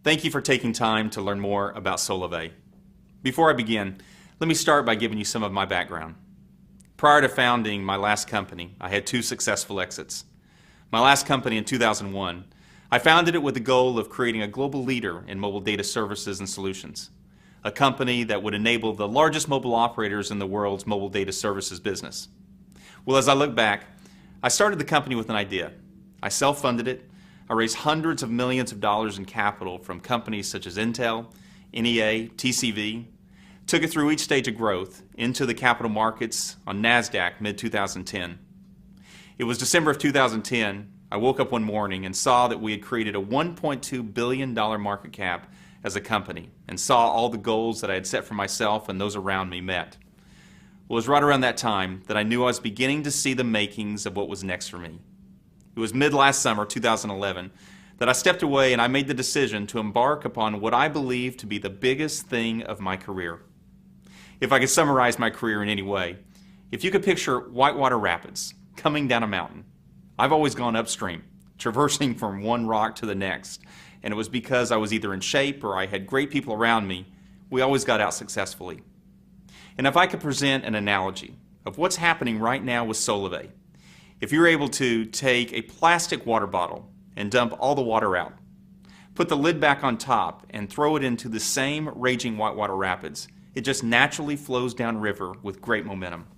Thank you for taking time to learn more about Solavei. Before I begin, let me start by giving you some of my background. Prior to founding my last company, I had 2 successful exits. My last company in 2001, I founded it with the goal of creating a global leader in mobile data services and solutions, a company that would enable the largest mobile operators in the world's mobile data services business. Well, as I look back, I started the company with an idea. I self-funded it. I raised hundreds of millions of dollars in capital from companies such as Intel, NEA, TCV, took it through each stage of growth into the capital markets on NASDAQ mid-2010. It was December of 2010. I woke up one morning and saw that we had created a $1.2 billion market cap as a company and saw all the goals that I had set for myself and those around me met. Well, it was right around that time that I knew I was beginning to see the makings of what was next for me. It was mid-last summer, 2011, that I stepped away and I made the decision to embark upon what I believe to be the biggest thing of my career. If I could summarize my career in any way, if you could picture whitewater rapids coming down a mountain, I've always gone upstream, traversing from one rock to the next, and it was because I was either in shape or I had great people around me. We always got out successfully. And if I could present an analogy of what's happening right now with Solavei, if you're able to take a plastic water bottle and dump all the water out, put the lid back on top and throw it into the same raging whitewater rapids, it just naturally flows downriver with great momentum.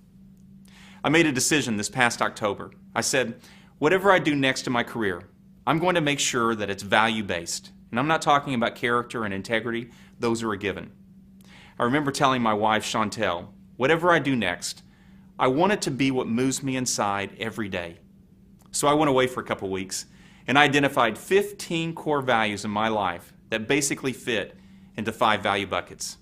I made a decision this past October. I said, whatever I do next in my career, I'm going to make sure that it's value-based. And I'm not talking about character and integrity. Those are a given. I remember telling my wife, Chantel, whatever I do next, I want it to be what moves me inside every day. So I went away for a couple weeks and I identified 15 core values in my life that basically fit into 5 value buckets.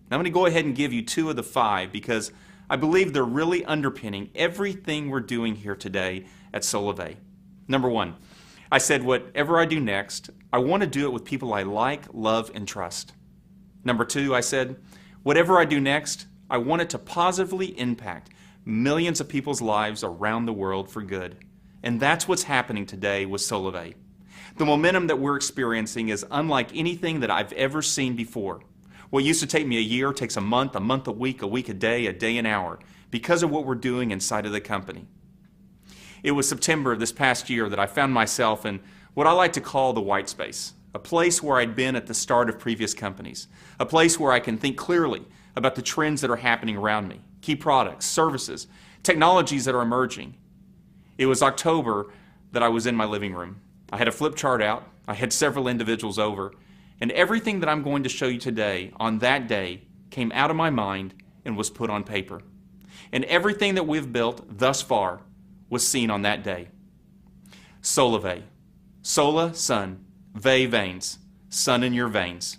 Now I'm going to go ahead and give you 2 of the 5 because I believe they're really underpinning everything we're doing here today at Solavei. Number 1, I said whatever I do next, I want to do it with people I like, love, and trust. Number 2, I said whatever I do next, I want it to positively impact millions of people's lives around the world for good. And that's what's happening today with Solavei. The momentum that we're experiencing is unlike anything that I've ever seen before. What used to take me a year takes a month a week a day an hour because of what we're doing inside of the company. It was September of this past year that I found myself in what I like to call the white space, a place where I'd been at the start of previous companies, a place where I can think clearly about the trends that are happening around me, key products, services, technologies that are emerging. It was October that I was in my living room. I had a flip chart out, I had several individuals over, and everything that I'm going to show you today on that day came out of my mind and was put on paper. And everything that we've built thus far was seen on that day. Solavei. Sola, sun. Vei, veins. Sun in your veins.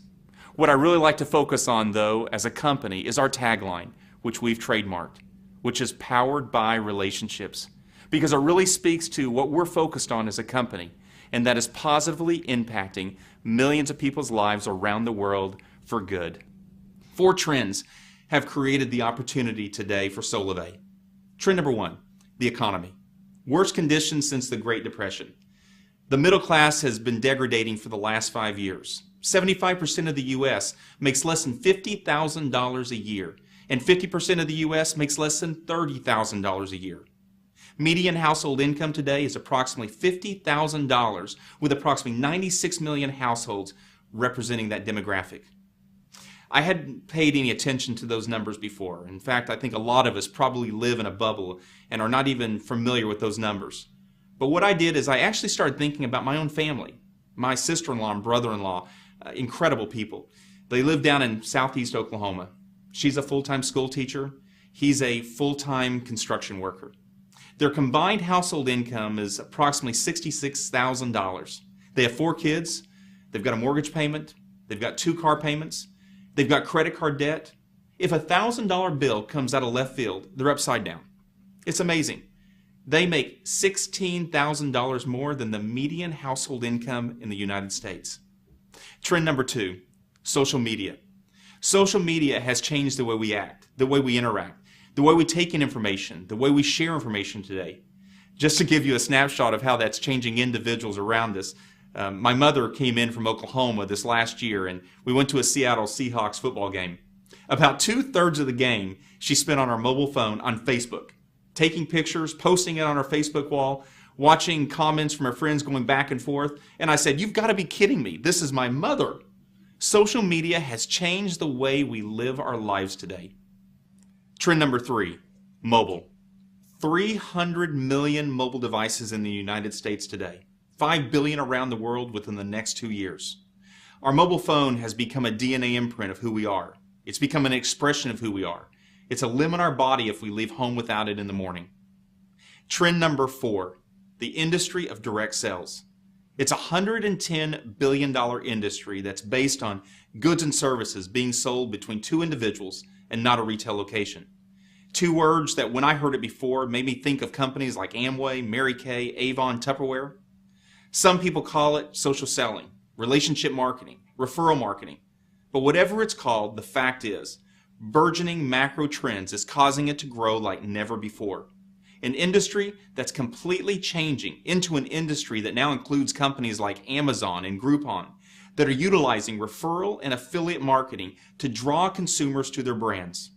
What I really like to focus on, though, as a company is our tagline, which we've trademarked, which is powered by relationships, because it really speaks to what we're focused on as a company, and that is positively impacting millions of people's lives around the world for good. 4 trends have created the opportunity today for Solavei. Trend number 1, the economy. Worst conditions since the Great Depression. The middle class has been degrading for the last 5 years. 75% of the U.S. makes less than $50,000 a year, and 50% of the U.S. makes less than $30,000 a year. Median household income today is approximately $50,000, with approximately 96 million households representing that demographic. I hadn't paid any attention to those numbers before. In fact, I think a lot of us probably live in a bubble and are not even familiar with those numbers. But what I did is I actually started thinking about my own family, my sister-in-law and brother-in-law, incredible people. They live down in southeast Oklahoma. She's a full-time school teacher. He's a full-time construction worker. Their combined household income is approximately $66,000. They have 4 kids. They've got a mortgage payment. They've got 2 car payments. They've got credit card debt. If a $1,000 bill comes out of left field, they're upside down. It's amazing. They make $16,000 more than the median household income in the United States. Trend number 2, social media. Social media has changed the way we act, the way we interact, the way we take in information, the way we share information today. Just to give you a snapshot of how that's changing individuals around us, My mother came in from Oklahoma this last year, and we went to a Seattle Seahawks football game. About 2/3 of the game she spent on her mobile phone on Facebook, taking pictures, posting it on her Facebook wall, watching comments from her friends going back and forth. And I said, "You've got to be kidding me. This is my mother." Social media has changed the way we live our lives today. Trend number 3, mobile. 300 million mobile devices in the United States today. 5 billion around the world within the next 2 years. Our mobile phone has become a DNA imprint of who we are. It's become an expression of who we are. It's a limb on our body if we leave home without it in the morning. Trend number 4, the industry of direct sales. It's a $110 billion industry that's based on goods and services being sold between 2 individuals and not a retail location. 2 words that when I heard it before made me think of companies like Amway, Mary Kay, Avon, Tupperware. Some people call it social selling, relationship marketing, referral marketing. But whatever it's called, the fact is, burgeoning macro trends is causing it to grow like never before. An industry that's completely changing into an industry that now includes companies like Amazon and Groupon that are utilizing referral and affiliate marketing to draw consumers to their brands.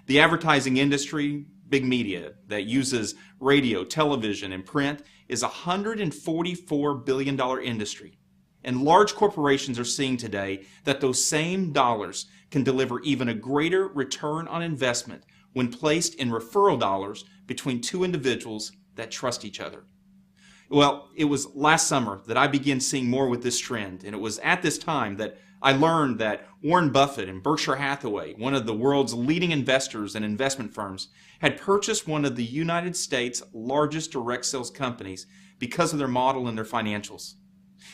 The advertising industry, big media, that uses radio, television, and print is a $144 billion industry. And large corporations are seeing today that those same dollars can deliver even a greater return on investment when placed in referral dollars between 2 individuals that trust each other. Well, it was last summer that I began seeing more with this trend, and it was at this time that I learned that Warren Buffett and Berkshire Hathaway, one of the world's leading investors and investment firms, had purchased one of the United States' largest direct sales companies because of their model and their financials.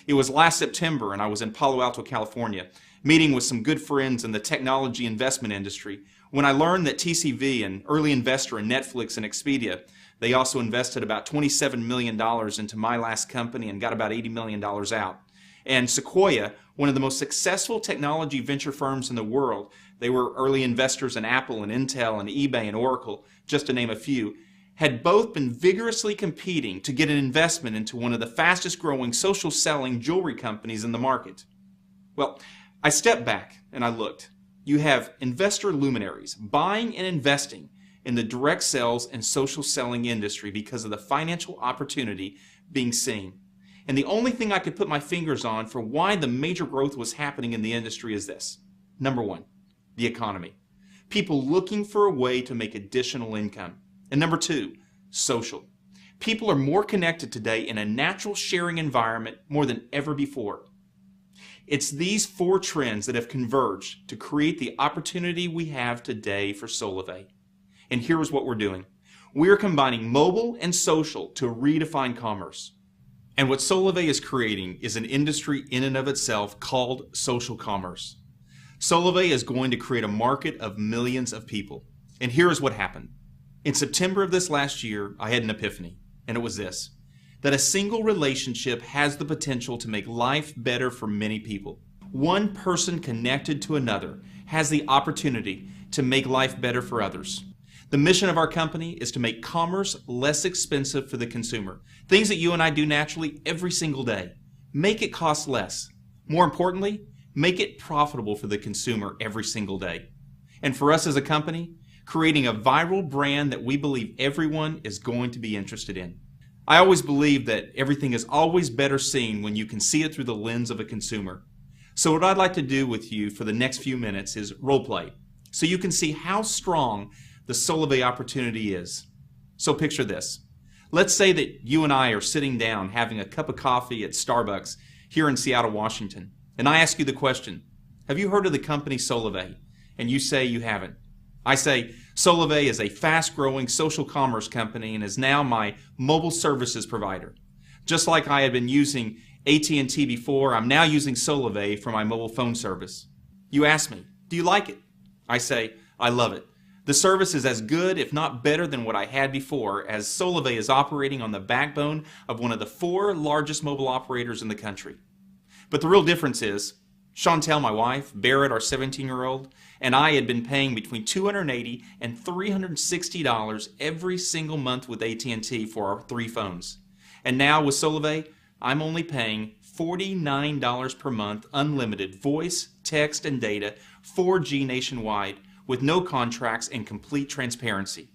It was last September, and I was in Palo Alto, California, meeting with some good friends in the technology investment industry, when I learned that TCV, an early investor in Netflix and Expedia, they also invested about $27 million into my last company and got about $80 million out. And Sequoia, one of the most successful technology venture firms in the world, they were early investors in Apple and Intel and eBay and Oracle, just to name a few, had both been vigorously competing to get an investment into one of the fastest growing social selling jewelry companies in the market. Well, I stepped back and I looked. You have investor luminaries buying and investing in the direct sales and social selling industry because of the financial opportunity being seen. And the only thing I could put my fingers on for why the major growth was happening in the industry is this. Number 1, the economy. People looking for a way to make additional income. And number 2, social. People are more connected today in a natural sharing environment more than ever before. It's these 4 trends that have converged to create the opportunity we have today for Solavei. And here's what we're doing. We're combining mobile and social to redefine commerce. And what Solavei is creating is an industry in and of itself called social commerce. Solavei is going to create a market of millions of people. And here is what happened. In September of this last year, I had an epiphany, and it was this, that a single relationship has the potential to make life better for many people. One person connected to another has the opportunity to make life better for others. The mission of our company is to make commerce less expensive for the consumer. Things that you and I do naturally every single day. Make it cost less. More importantly, make it profitable for the consumer every single day. And for us as a company, creating a viral brand that we believe everyone is going to be interested in. I always believe that everything is always better seen when you can see it through the lens of a consumer. So what I'd like to do with you for the next few minutes is role play, so you can see how strong the Solavei opportunity is. So picture this. Let's say that you and I are sitting down having a cup of coffee at Starbucks here in Seattle, Washington, and I ask you the question, have you heard of the company Solavei? And you say you haven't. I say, Solavei is a fast-growing social commerce company and is now my mobile services provider. Just like I had been using AT&T before, I'm now using Solavei for my mobile phone service. You ask me, do you like it? I say, I love it. The service is as good, if not better, than what I had before, as Solavei is operating on the backbone of one of the 4 largest mobile operators in the country. But the real difference is, Chantel, my wife, Barrett, our 17-year-old, and I had been paying between $280 and $360 every single month with AT&T for our 3 phones. And now with Solavei, I'm only paying $49 per month, unlimited voice, text, and data, 4G nationwide, with no contracts and complete transparency.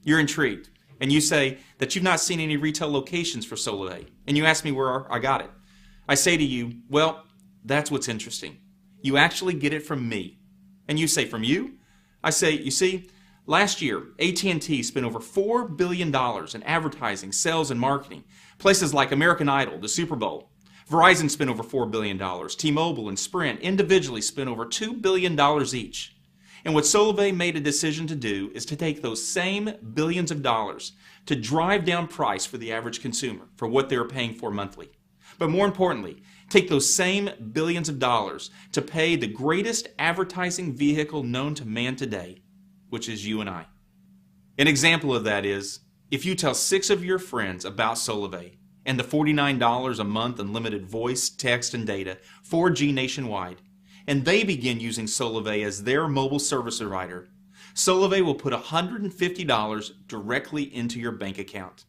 You're intrigued, and you say that you've not seen any retail locations for Solavei, and you ask me where I got it. I say to you, well, that's what's interesting. You actually get it from me. And you say, from you? I say, you see, last year, AT&T spent over $4 billion in advertising, sales, and marketing. Places like American Idol, the Super Bowl. Verizon spent over $4 billion. T-Mobile and Sprint individually spent over $2 billion each. And what Solavei made a decision to do is to take those same billions of dollars to drive down price for the average consumer for what they're paying for monthly. But more importantly, take those same billions of dollars to pay the greatest advertising vehicle known to man today, which is you and I. An example of that is, if you tell 6 of your friends about Solavei and the $49 a month unlimited voice, text, and data, 4G nationwide, and they begin using Solavei as their mobile service provider, Solavei will put $150 directly into your bank account.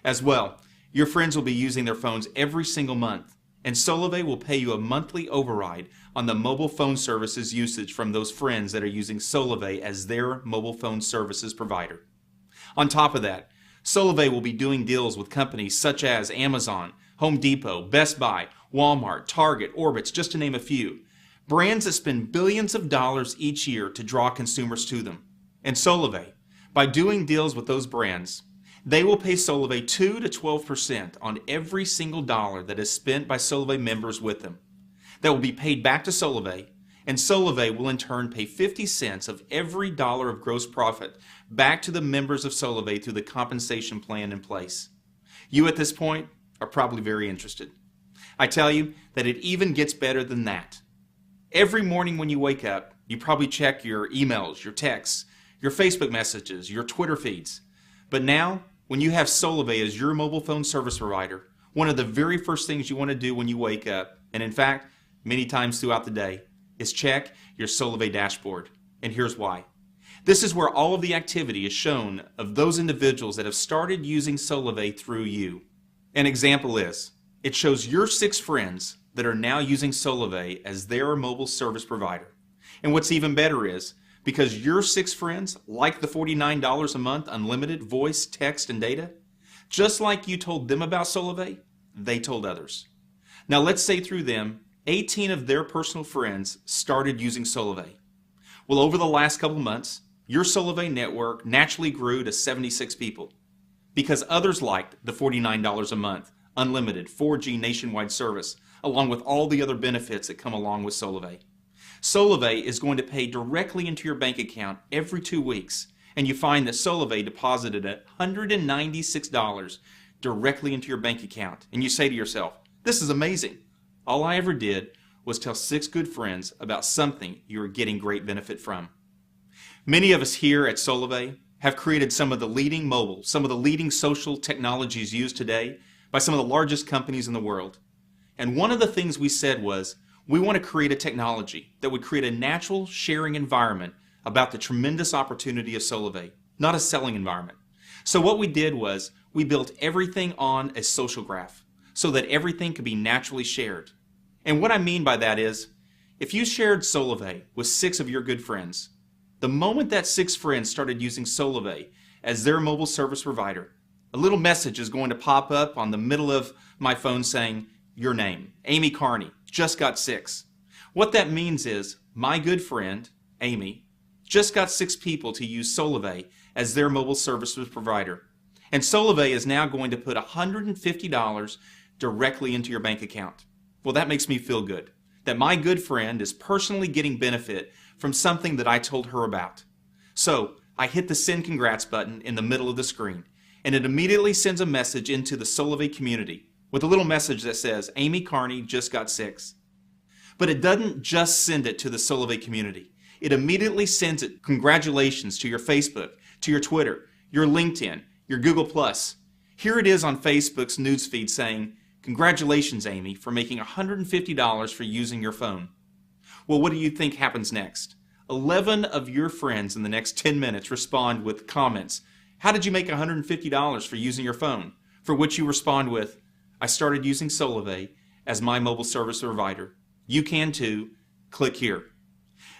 As well, your friends will be using their phones every single month, and Solavei will pay you a monthly override on the mobile phone services usage from those friends that are using Solavei as their mobile phone services provider. On top of that, Solavei will be doing deals with companies such as Amazon, Home Depot, Best Buy, Walmart, Target, Orbitz, just to name a few. Brands that spend billions of dollars each year to draw consumers to them. And Solavei, by doing deals with those brands, they will pay Solavei 2 to 12% on every single dollar that is spent by Solavei members with them. That will be paid back to Solavei, and Solavei will in turn pay 50 cents of every dollar of gross profit back to the members of Solavei through the compensation plan in place. You at this point are probably very interested. I tell you that it even gets better than that. Every morning when you wake up, you probably check your emails, your texts, your Facebook messages, your Twitter feeds. But now, when you have Solavei as your mobile phone service provider, one of the very first things you want to do when you wake up, and in fact, many times throughout the day, is check your Solavei dashboard. And here's why. This is where all of the activity is shown of those individuals that have started using Solavei through you. An example is, it shows your 6 friends that are now using Solavei as their mobile service provider. And what's even better is, because your 6 friends like the $49 a month unlimited voice, text, and data, just like you told them about Solavei, they told others. Now let's say through them, 18 of their personal friends started using Solavei. Well, over the last couple months, your Solavei network naturally grew to 76 people because others liked the $49 a month unlimited 4G nationwide service, along with all the other benefits that come along with Solavei. Solavei is going to pay directly into your bank account every 2 weeks, and you find that Solavei deposited $196 directly into your bank account. And you say to yourself, this is amazing. All I ever did was tell 6 good friends about something you were getting great benefit from. Many of us here at Solavei have created some of the leading mobile, some of the leading social technologies used today by some of the largest companies in the world. And one of the things we said was, we want to create a technology that would create a natural sharing environment about the tremendous opportunity of Solavei, not a selling environment. So what we did was, we built everything on a social graph so that everything could be naturally shared. And what I mean by that is, if you shared Solavei with 6 of your good friends, the moment that 6 friends started using Solavei as their mobile service provider, a little message is going to pop up on the middle of my phone saying, your name, Amy Carney, just got 6. What that means is, my good friend, Amy, just got 6 people to use Solavei as their mobile services provider. And Solavei is now going to put $150 directly into your bank account. Well, that makes me feel good, that my good friend is personally getting benefit from something that I told her about. So I hit the send congrats button in the middle of the screen, and it immediately sends a message into the Solavei community with a little message that says, Amy Carney just got 6. But it doesn't just send it to the Solavei community. It immediately sends it congratulations to your Facebook, to your Twitter, your LinkedIn, your Google+. Here it is on Facebook's newsfeed saying, congratulations, Amy, for making $150 for using your phone. Well, what do you think happens next? 11 of your friends in the next 10 minutes respond with comments. How did you make $150 for using your phone? For which you respond with, I started using Solavei as my mobile service provider, you can too. Click here.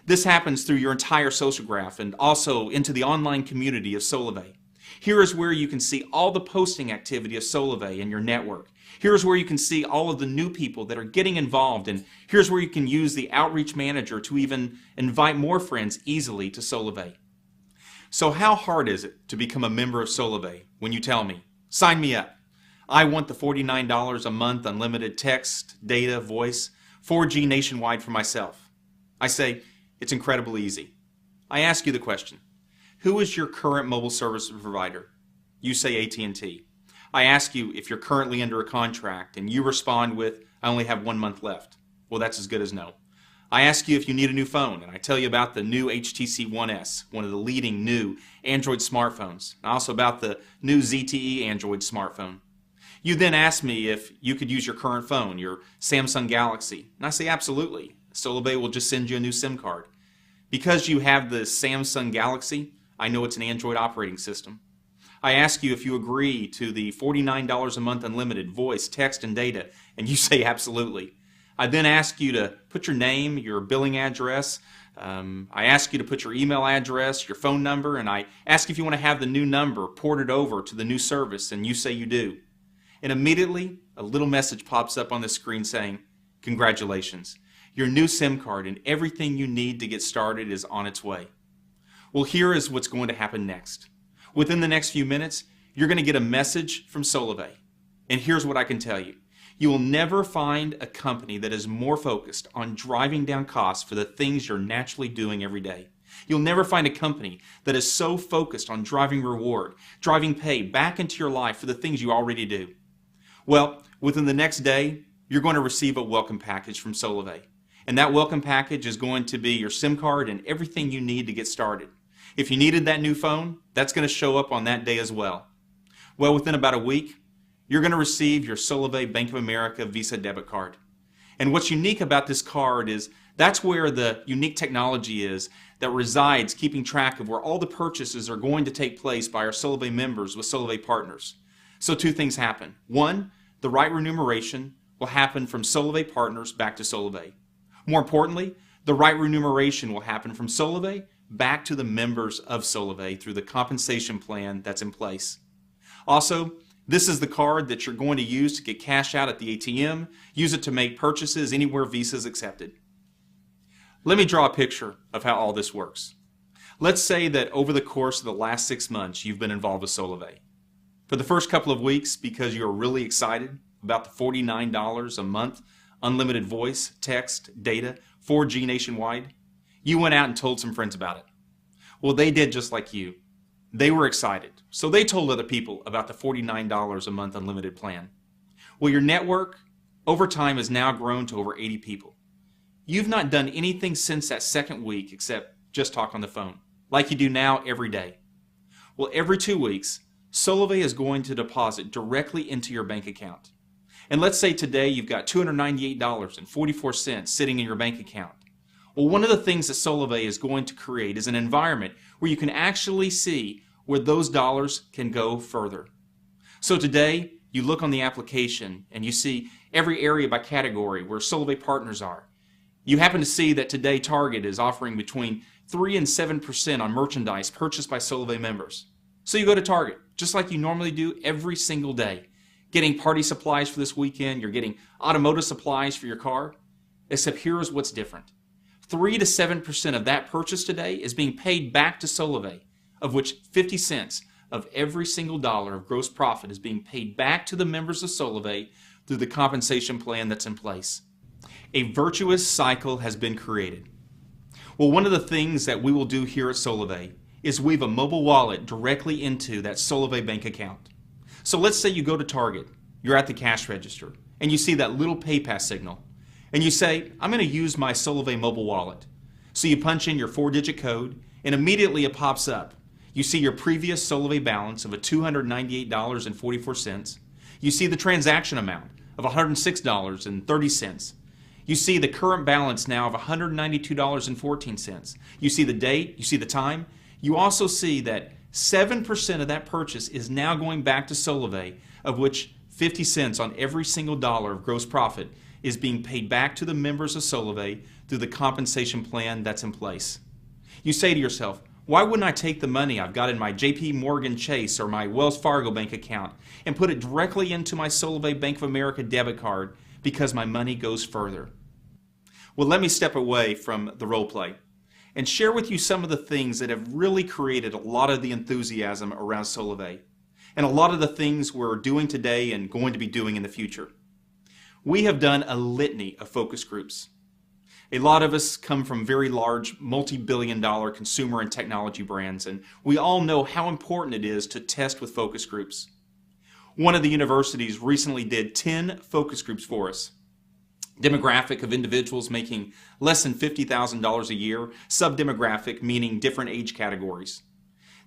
This happens through your entire social graph and also into the online community of Solavei. Here is where you can see all the posting activity of Solavei in your network. Here's where you can see all of the new people that are getting involved, and here's where you can use the outreach manager to even invite more friends easily to Solavei. So how hard is it to become a member of Solavei when you tell me, sign me up? I want the $49 a month unlimited text, data, voice, 4G nationwide for myself. I say, it's incredibly easy. I ask you the question, who is your current mobile service provider? You say AT&T. I ask you if you're currently under a contract and you respond with, I only have 1 month left. Well, that's as good as no. I ask you if you need a new phone, and I tell you about the new HTC One S, one of the leading new Android smartphones, and also about the new ZTE Android smartphone. You then ask me if you could use your current phone, your Samsung Galaxy, and I say absolutely. Solavei will just send you a new SIM card. Because you have the Samsung Galaxy, I know it's an Android operating system. I ask you if you agree to the $49 a month unlimited voice, text, and data, and you say absolutely. I then ask you to put your name, your billing address. I ask you to put your email address, your phone number, and I ask if you want to have the new number ported over to the new service, and you say you do. And immediately, a little message pops up on the screen saying, congratulations. Your new SIM card and everything you need to get started is on its way. Well, here is what's going to happen next. Within the next few minutes, you're going to get a message from Solavei. And here's what I can tell you. You will never find a company that is more focused on driving down costs for the things you're naturally doing every day. You'll never find a company that is so focused on driving reward, driving pay back into your life for the things you already do. Well, within the next day, you're going to receive a welcome package from Solavei. And that welcome package is going to be your SIM card and everything you need to get started. If you needed that new phone, that's going to show up on that day as well. Well, within about a week, you're going to receive your Solavei Bank of America Visa debit card. And what's unique about this card is that's where the unique technology is that resides keeping track of where all the purchases are going to take place by our Solavei members with Solavei partners. So two things happen. One, the right remuneration will happen from Solavei partners back to Solavei. More importantly, the right remuneration will happen from Solavei back to the members of Solavei through the compensation plan that's in place. Also, this is the card that you're going to use to get cash out at the ATM, use it to make purchases anywhere Visa is accepted. Let me draw a picture of how all this works. Let's say that over the course of the last 6 months you've been involved with Solavei. For the first couple of weeks, because you're really excited about the $49 a month unlimited voice, text, data, 4G nationwide, you went out and told some friends about it. Well, they did just like you. They were excited, so they told other people about the $49 a month unlimited plan. Well, your network over time has now grown to over 80 people. You've not done anything since that second week except just talk on the phone, like you do now every day. Well, every 2 weeks, Solavei is going to deposit directly into your bank account. And let's say today you've got $298.44 sitting in your bank account. Well, one of the things that Solavei is going to create is an environment where you can actually see where those dollars can go further. So today, you look on the application and you see every area by category where Solavei partners are. You happen to see that today Target is offering between 3 and 7% on merchandise purchased by Solavei members. So you go to Target, just like you normally do every single day, getting party supplies for this weekend, you're getting automotive supplies for your car, except here is what's different. 3 to 7% of that purchase today is being paid back to Solavei, of which 50 cents of every single dollar of gross profit is being paid back to the members of Solavei through the compensation plan that's in place. A virtuous cycle has been created. Well, one of the things that we will do here at Solavei is weave a mobile wallet directly into that Solavei bank account. So let's say you go to Target, you're at the cash register, and you see that little PayPass signal. And you say, I'm going to use my Solavei mobile wallet. So you punch in your 4-digit code, and immediately it pops up. You see your previous Solavei balance of $298.44. You see the transaction amount of $106.30. You see the current balance now of $192.14. You see the date, you see the time. You also see that 7% of that purchase is now going back to Solavei, of which 50 cents on every single dollar of gross profit is being paid back to the members of Solavei through the compensation plan that's in place. You say to yourself, why wouldn't I take the money I've got in my JP Morgan Chase or my Wells Fargo bank account and put it directly into my Solavei Bank of America debit card because my money goes further? Well, let me step away from the role play and share with you some of the things that have really created a lot of the enthusiasm around Solavei and a lot of the things we're doing today and going to be doing in the future. We have done a litany of focus groups. A lot of us come from very large, multi-billion-dollar consumer and technology brands, and we all know how important it is to test with focus groups. One of the universities recently did 10 focus groups for us. Demographic of individuals making less than $50,000 a year, subdemographic meaning different age categories.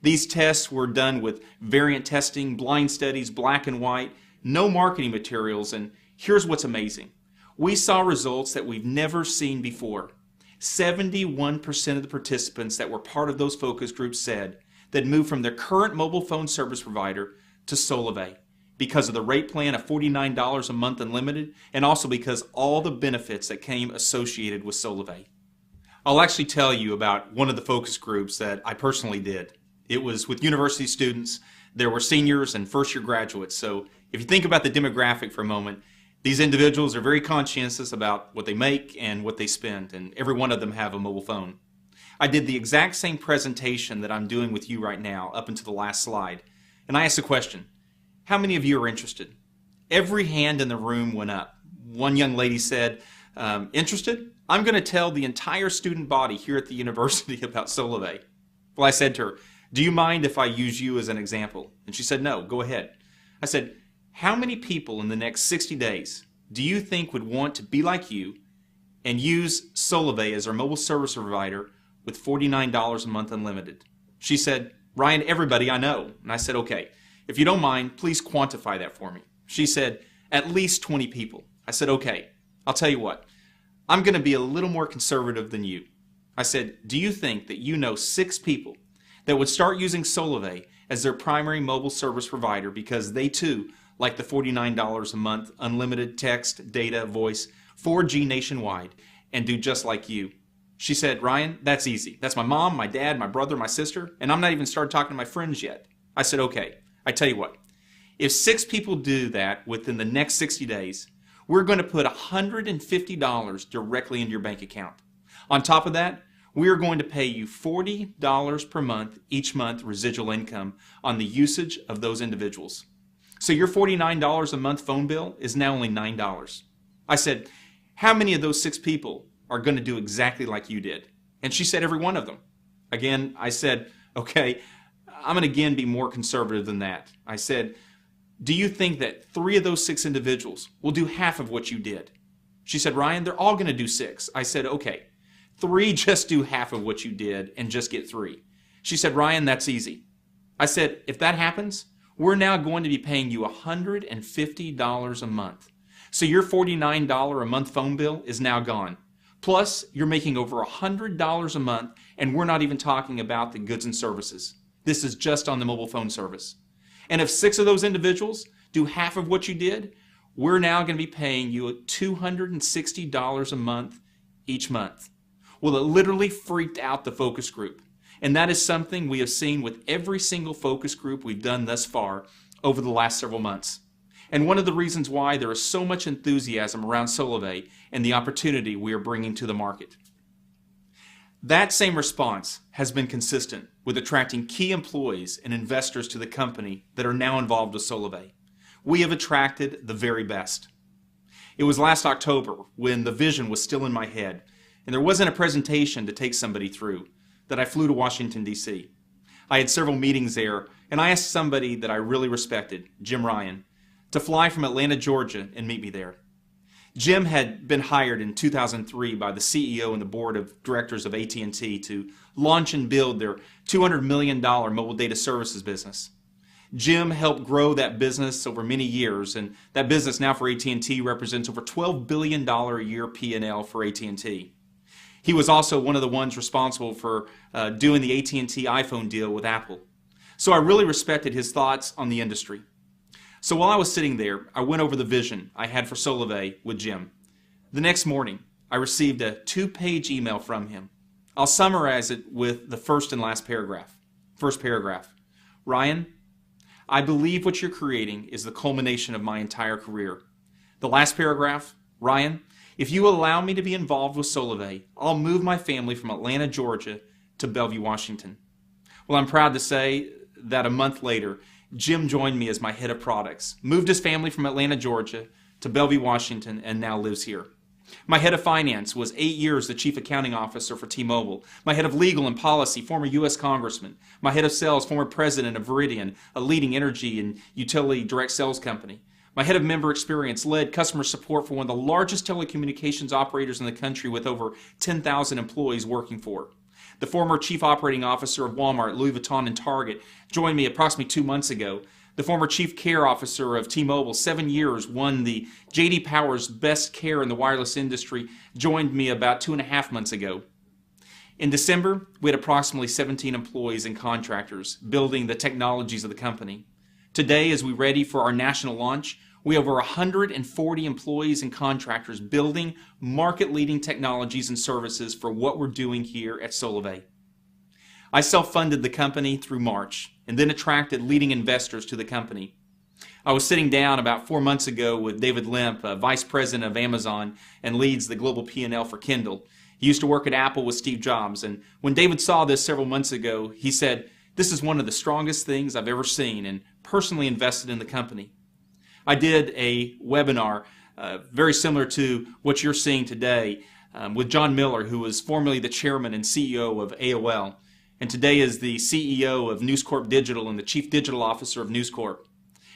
These tests were done with variant testing, blind studies, black and white, no marketing materials, and here's what's amazing. We saw results that we've never seen before. 71% of the participants that were part of those focus groups said they'd moved from their current mobile phone service provider to Solavei because of the rate plan of $49 a month unlimited, and also because all the benefits that came associated with Solavei. I'll actually tell you about one of the focus groups that I personally did. It was with university students. There were seniors and first-year graduates. So if you think about the demographic for a moment, these individuals are very conscientious about what they make and what they spend, and every one of them have a mobile phone. I did the exact same presentation that I'm doing with you right now up until the last slide, and I asked the question, how many of you are interested? Every hand in the room went up. One young lady said, interested? I'm going to tell the entire student body here at the university about Solavei. Well, I said to her, do you mind if I use you as an example? And she said, no, go ahead. I said, how many people in the next 60 days do you think would want to be like you and use Solavei as our mobile service provider with $49 a month unlimited? She said, Ryan, everybody I know. And I said, okay, if you don't mind, please quantify that for me. She said, at least 20 people. I said, okay, I'll tell you what, I'm going to be a little more conservative than you. I said, do you think that you know 6 people that would start using Solavei as their primary mobile service provider because they too like the $49 a month unlimited text, data, voice, 4G nationwide, and do just like you? She said, Ryan, that's easy. That's my mom, my dad, my brother, my sister, and I'm not even started talking to my friends yet. I said, okay, I tell you what, if 6 people do that within the next 60 days, we're going to put $150 directly into your bank account. On top of that, we are going to pay you $40 per month each month residual income on the usage of those individuals. So your $49 a month phone bill is now only $9. I said, how many of those 6 people are going to do exactly like you did? And she said, every one of them. Again, I said, okay, I'm going to again be more conservative than that. I said, do you think that 3 of those 6 individuals will do half of what you did? She said, Ryan, they're all going to do 6. I said, okay, 3 just do half of what you did and just get 3. She said, Ryan, that's easy. I said, if that happens, we're now going to be paying you $150 a month. So your $49 a month phone bill is now gone. Plus, you're making over $100 a month, and we're not even talking about the goods and services. This is just on the mobile phone service. And if 6 of those individuals do half of what you did, we're now going to be paying you $260 a month each month. Well, it literally freaked out the focus group. And that is something we have seen with every single focus group we've done thus far over the last several months. And one of the reasons why there is so much enthusiasm around Solavei and the opportunity we are bringing to the market. That same response has been consistent with attracting key employees and investors to the company that are now involved with Solavei. We have attracted the very best. It was last October when the vision was still in my head and there wasn't a presentation to take somebody through that I flew to Washington, D.C. I had several meetings there, and I asked somebody that I really respected, Jim Ryan, to fly from Atlanta, Georgia, and meet me there. Jim had been hired in 2003 by the CEO and the board of directors of AT&T to launch and build their $200 million mobile data services business. Jim helped grow that business over many years, and that business now for AT&T represents over $12 billion a year P&L for AT&T. He was also one of the ones responsible for doing the AT&T iPhone deal with Apple. So I really respected his thoughts on the industry. So while I was sitting there, I went over the vision I had for Solavei with Jim. The next morning, I received a 2-page email from him. I'll summarize it with the first and last paragraph. First paragraph. Ryan, I believe what you're creating is the culmination of my entire career. The last paragraph. Ryan, if you allow me to be involved with Solavei, I'll move my family from Atlanta, Georgia to Bellevue, Washington. Well, I'm proud to say that a month later, Jim joined me as my head of products, moved his family from Atlanta, Georgia to Bellevue, Washington, and now lives here. My head of finance was 8 years the chief accounting officer for T-Mobile. My head of legal and policy, former U.S. congressman. My head of sales, former president of Veridian, a leading energy and utility direct sales company. My head of member experience led customer support for one of the largest telecommunications operators in the country with over 10,000 employees working for it. The former chief operating officer of Walmart, Louis Vuitton, and Target joined me approximately 2 months ago. The former chief care officer of T-Mobile, 7 years, won the J.D. Power's Best Care in the Wireless Industry, joined me about 2.5 months ago. In December, we had approximately 17 employees and contractors building the technologies of the company. Today, as we ready for our national launch, we have over 140 employees and contractors building market-leading technologies and services for what we're doing here at Solavei. I self-funded the company through March and then attracted leading investors to the company. I was sitting down about 4 months ago with David Limp, Vice President of Amazon and leads the global P&L for Kindle. He used to work at Apple with Steve Jobs, and when David saw this several months ago, he said, "This is one of the strongest things I've ever seen," and personally invested in the company. I did a webinar very similar to what you're seeing today with John Miller, who was formerly the chairman and CEO of AOL, and today is the CEO of News Corp Digital and the Chief Digital Officer of News Corp.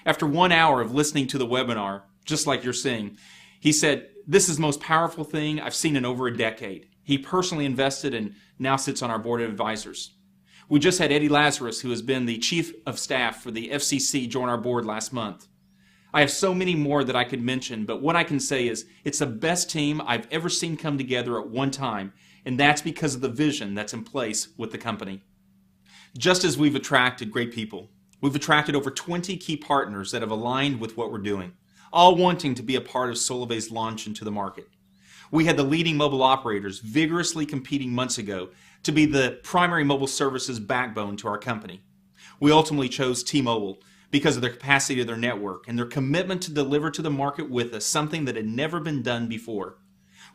After 1 hour of listening to the webinar, just like you're seeing, he said, "This is the most powerful thing I've seen in over a decade." He personally invested and now sits on our board of advisors. We just had Eddie Lazarus, who has been the Chief of Staff for the FCC, join our board last month. I have so many more that I could mention, but what I can say is it's the best team I've ever seen come together at one time, and that's because of the vision that's in place with the company. Just as we've attracted great people, we've attracted over 20 key partners that have aligned with what we're doing, all wanting to be a part of Solavei's launch into the market. We had the leading mobile operators vigorously competing months ago to be the primary mobile services backbone to our company. We ultimately chose T-Mobile because of their capacity of their network and their commitment to deliver to the market with us something that had never been done before.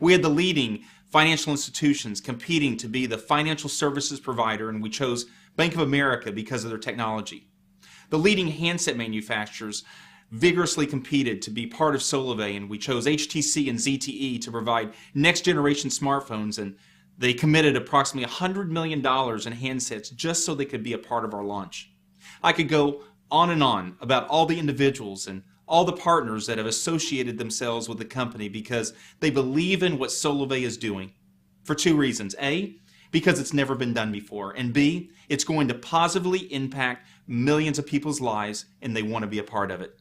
We had the leading financial institutions competing to be the financial services provider, and we chose Bank of America because of their technology. The leading handset manufacturers vigorously competed to be part of Solavei, and we chose HTC and ZTE to provide next-generation smartphones, and they committed approximately $100 million in handsets just so they could be a part of our launch. I could go on and on about all the individuals and all the partners that have associated themselves with the company because they believe in what Solavei is doing for 2 reasons. A, because it's never been done before, and B, it's going to positively impact millions of people's lives and they want to be a part of it.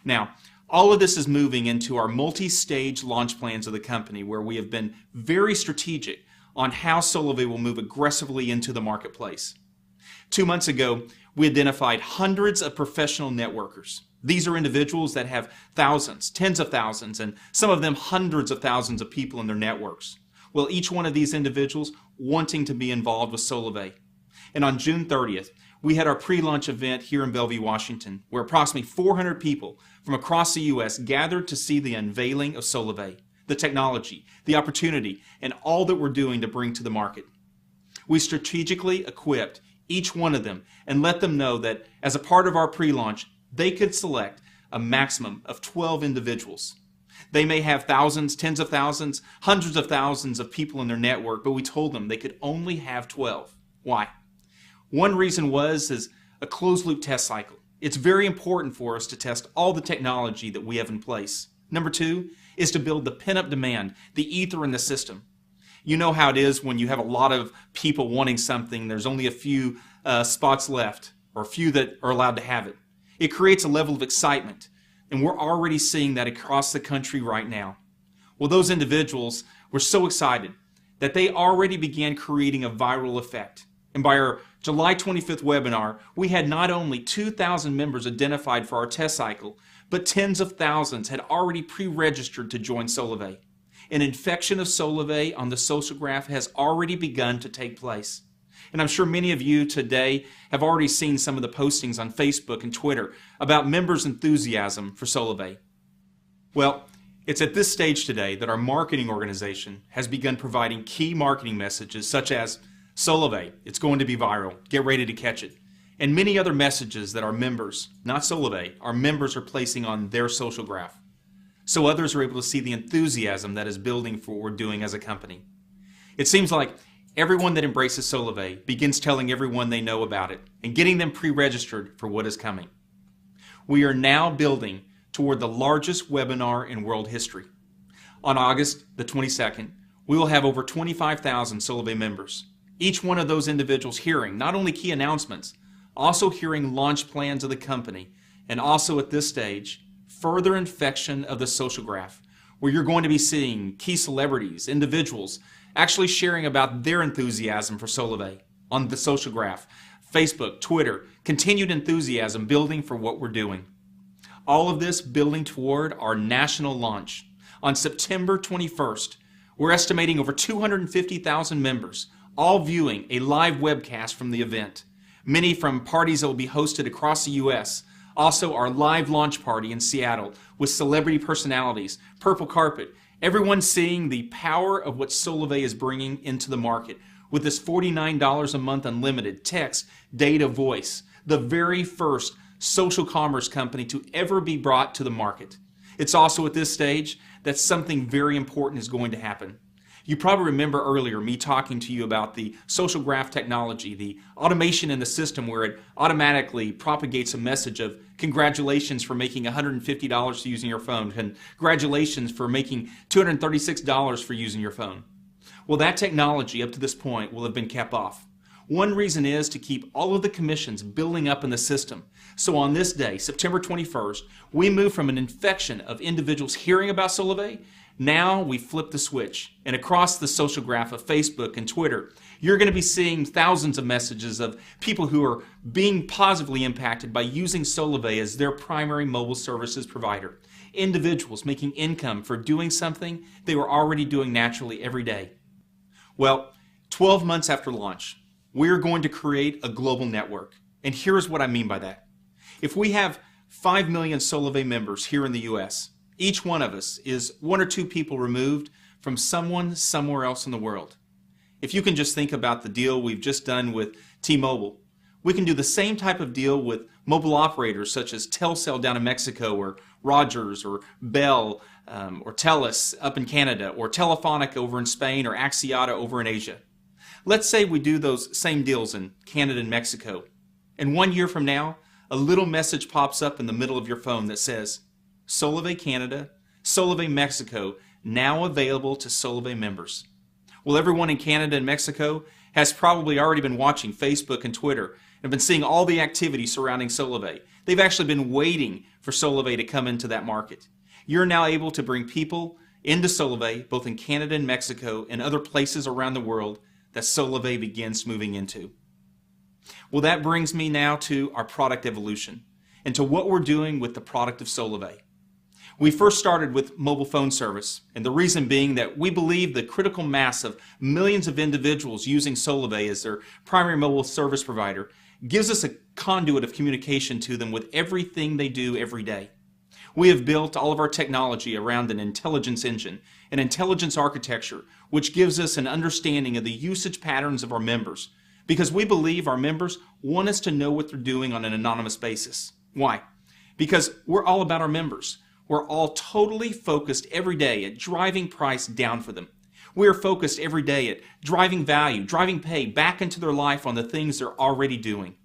Now, all of this is moving into our multi-stage launch plans of the company where we have been very strategic on how Solavei will move aggressively into the marketplace. 2 months ago, we identified hundreds of professional networkers. These are individuals that have thousands, tens of thousands, and some of them hundreds of thousands of people in their networks. Well, each one of these individuals wanting to be involved with Solavei. And on June 30th, we had our pre-launch event here in Bellevue, Washington, where approximately 400 people from across the U.S. gathered to see the unveiling of Solavei, the technology, the opportunity, and all that we're doing to bring to the market. We strategically equipped each one of them and let them know that as a part of our pre-launch, they could select a maximum of 12 individuals. They may have thousands, tens of thousands, hundreds of thousands of people in their network, but we told them they could only have 12. Why? One reason is a closed-loop test cycle. It's very important for us to test all the technology that we have in place. Number 2 is to build the pent-up demand, the ether in the system. You know how it is when you have a lot of people wanting something, there's only a few spots left, or a few that are allowed to have it. It creates a level of excitement, and we're already seeing that across the country right now. Well, those individuals were so excited that they already began creating a viral effect. And by our July 25th webinar, we had not only 2,000 members identified for our test cycle, but tens of thousands had already pre-registered to join Solavei. An infection of Solavei on the social graph has already begun to take place. And I'm sure many of you today have already seen some of the postings on Facebook and Twitter about members' enthusiasm for Solavei. Well, it's at this stage today that our marketing organization has begun providing key marketing messages such as Solavei, it's going to be viral, get ready to catch it, and many other messages that our members, not Solavei, our members are placing on their social graph, so others are able to see the enthusiasm that is building for what we're doing as a company. It seems like everyone that embraces Solavei begins telling everyone they know about it and getting them pre-registered for what is coming. We are now building toward the largest webinar in world history. On August the 22nd, we will have over 25,000 Solavei members. Each one of those individuals hearing not only key announcements, also hearing launch plans of the company, and also at this stage, further infection of the social graph, where you're going to be seeing key celebrities, individuals, actually sharing about their enthusiasm for Solavei on the social graph, Facebook, Twitter, continued enthusiasm building for what we're doing. All of this building toward our national launch. On September 21st, we're estimating over 250,000 members, all viewing a live webcast from the event. Many from parties that will be hosted across the U.S. Also our live launch party in Seattle with celebrity personalities, purple carpet, everyone seeing the power of what Solavei is bringing into the market with this $49 a month unlimited text, data, voice, the very first social commerce company to ever be brought to the market. It's also at this stage that something very important is going to happen. You probably remember earlier me talking to you about the social graph technology, the automation in the system where it automatically propagates a message of congratulations for making $150 using your phone, congratulations for making $236 for using your phone. Well, that technology up to this point will have been kept off. One reason is to keep all of the commissions building up in the system. So on this day, September 21st, we move from an infection of individuals hearing about Solavei. Now we flip the switch, and across the social graph of Facebook and Twitter, you're going to be seeing thousands of messages of people who are being positively impacted by using Solavei as their primary mobile services provider. Individuals making income for doing something they were already doing naturally every day. Well, 12 months after launch, we're going to create a global network. And here's what I mean by that. If we have 5 million Solavei members here in the U.S., each one of us is 1 or 2 people removed from someone somewhere else in the world. If you can just think about the deal we've just done with T-Mobile, we can do the same type of deal with mobile operators such as Telcel down in Mexico, or Rogers, or Bell, or Telus up in Canada, or Telefonica over in Spain, or Axiata over in Asia. Let's say we do those same deals in Canada and Mexico, and 1 year from now, a little message pops up in the middle of your phone that says, Solavei Canada, Solavei Mexico, now available to Solavei members. Well, everyone in Canada and Mexico has probably already been watching Facebook and Twitter and have been seeing all the activity surrounding Solavei. They've actually been waiting for Solavei to come into that market. You're now able to bring people into Solavei, both in Canada and Mexico and other places around the world that Solavei begins moving into. Well, that brings me now to our product evolution and to what we're doing with the product of Solavei. We first started with mobile phone service, and the reason being that we believe the critical mass of millions of individuals using Solavei as their primary mobile service provider gives us a conduit of communication to them with everything they do every day. We have built all of our technology around an intelligence engine, an intelligence architecture, which gives us an understanding of the usage patterns of our members, because we believe our members want us to know what they're doing on an anonymous basis. Why? Because we're all about our members. We're all totally focused every day at driving price down for them. We are focused every day at driving value, driving pay back into their life on the things they're already doing.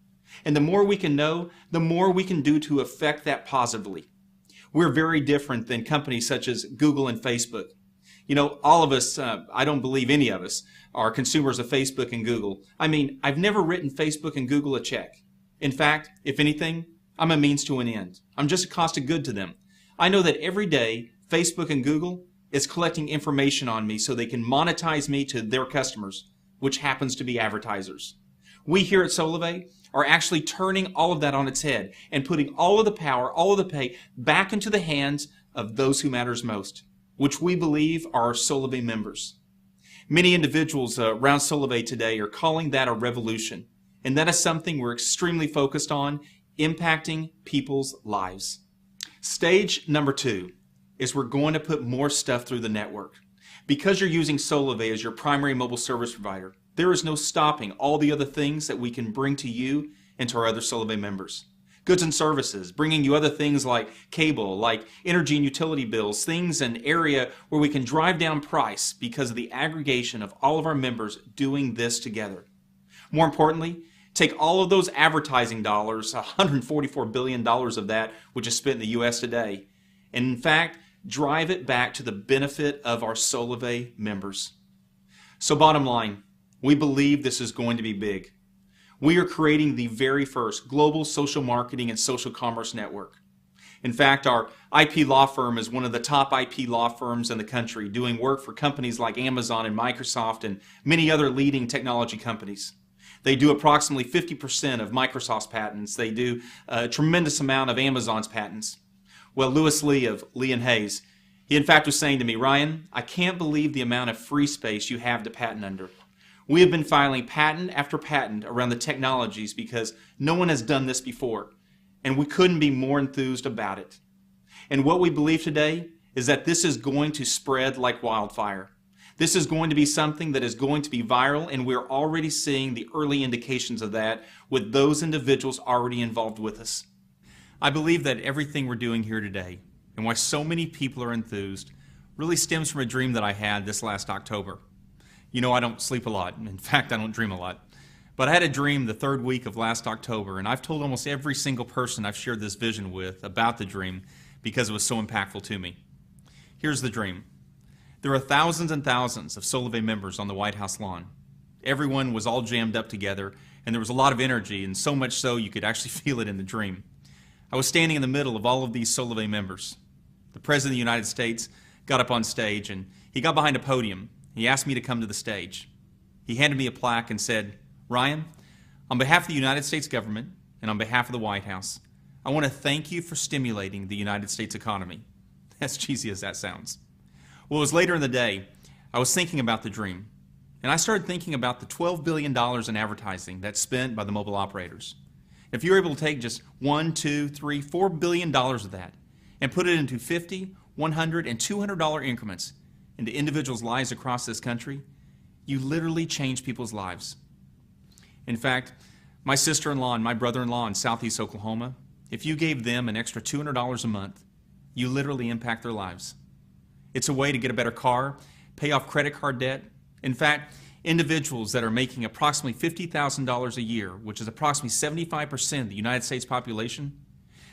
And the more we can know, the more we can do to affect that positively. We're very different than companies such as Google and Facebook. You know, all of us, I don't believe any of us, are consumers of Facebook and Google. I mean, I've never written Facebook and Google a check. In fact, if anything, I'm a means to an end. I'm just a cost of good to them. I know that every day, Facebook and Google is collecting information on me so they can monetize me to their customers, which happens to be advertisers. We here at Solavei are actually turning all of that on its head and putting all of the power, all of the pay back into the hands of those who matters most, which we believe are our Solavei members. Many individuals around Solavei today are calling that a revolution, and that is something we're extremely focused on, impacting people's lives. Stage number 2 is we're going to put more stuff through the network. Because you're using Solavei as your primary mobile service provider, there is no stopping all the other things that we can bring to you and to our other Solavei members. Goods and services, bringing you other things like cable, like energy and utility bills, things in an area where we can drive down price because of the aggregation of all of our members doing this together. More importantly, take all of those advertising dollars, $144 billion of that, which is spent in the U.S. today, and in fact, drive it back to the benefit of our Solavei members. So bottom line, we believe this is going to be big. We are creating the very first global social marketing and social commerce network. In fact, our IP law firm is one of the top IP law firms in the country, doing work for companies like Amazon and Microsoft and many other leading technology companies. They do approximately 50% of Microsoft's patents. They do a tremendous amount of Amazon's patents. Well, Lewis Lee of Lee and Hayes, he in fact was saying to me, Ryan, I can't believe the amount of free space you have to patent under. We have been filing patent after patent around the technologies because no one has done this before, and we couldn't be more enthused about it. And what we believe today is that this is going to spread like wildfire. This is going to be something that is going to be viral, and we're already seeing the early indications of that with those individuals already involved with us. I believe that everything we're doing here today and why so many people are enthused really stems from a dream that I had this last October. You know, I don't sleep a lot. In fact, I don't dream a lot. But I had a dream the third week of last October, and I've told almost every single person I've shared this vision with about the dream because it was so impactful to me. Here's the dream. There are thousands and thousands of Solavei members on the White House lawn. Everyone was all jammed up together, and there was a lot of energy, and so much so you could actually feel it in the dream. I was standing in the middle of all of these Solavei members. The President of the United States got up on stage, and he got behind a podium. He asked me to come to the stage. He handed me a plaque and said, Ryan, on behalf of the United States government and on behalf of the White House, I want to thank you for stimulating the United States economy. As cheesy as that sounds. Well, it was later in the day, I was thinking about the dream, and I started thinking about the $12 billion in advertising that's spent by the mobile operators. If you're able to take just $1, $2, $3, $4 billion of that and put it into $50, $100, and $200 increments into individuals' lives across this country, you literally change people's lives. In fact, my sister-in-law and my brother-in-law in Southeast Oklahoma, if you gave them an extra $200 a month, you literally impact their lives. It's a way to get a better car, pay off credit card debt. In fact, individuals that are making approximately $50,000 a year, which is approximately 75% of the United States population,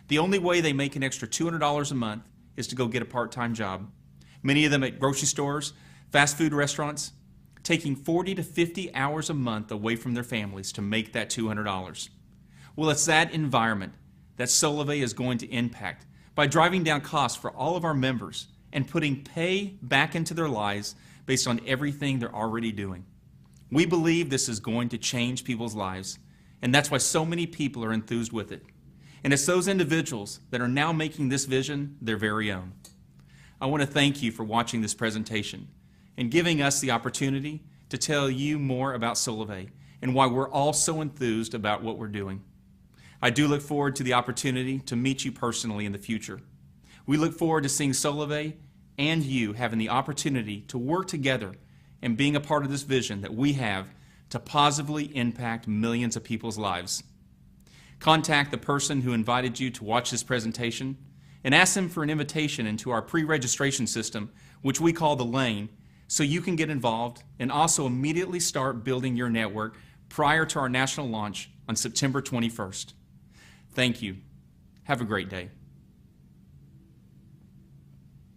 the only way they make an extra $200 a month is to go get a part-time job. Many of them at grocery stores, fast food restaurants, taking 40 to 50 hours a month away from their families to make that $200. Well, it's that environment that Solavei is going to impact by driving down costs for all of our members and putting pay back into their lives based on everything they're already doing. We believe this is going to change people's lives, and that's why so many people are enthused with it. And it's those individuals that are now making this vision their very own. I want to thank you for watching this presentation and giving us the opportunity to tell you more about Solavei and why we're all so enthused about what we're doing. I do look forward to the opportunity to meet you personally in the future. We look forward to seeing Solavei and you having the opportunity to work together and being a part of this vision that we have to positively impact millions of people's lives. Contact the person who invited you to watch this presentation and ask them for an invitation into our pre-registration system, which we call the Lane, so you can get involved and also immediately start building your network prior to our national launch on September 21st. Thank you. Have a great day.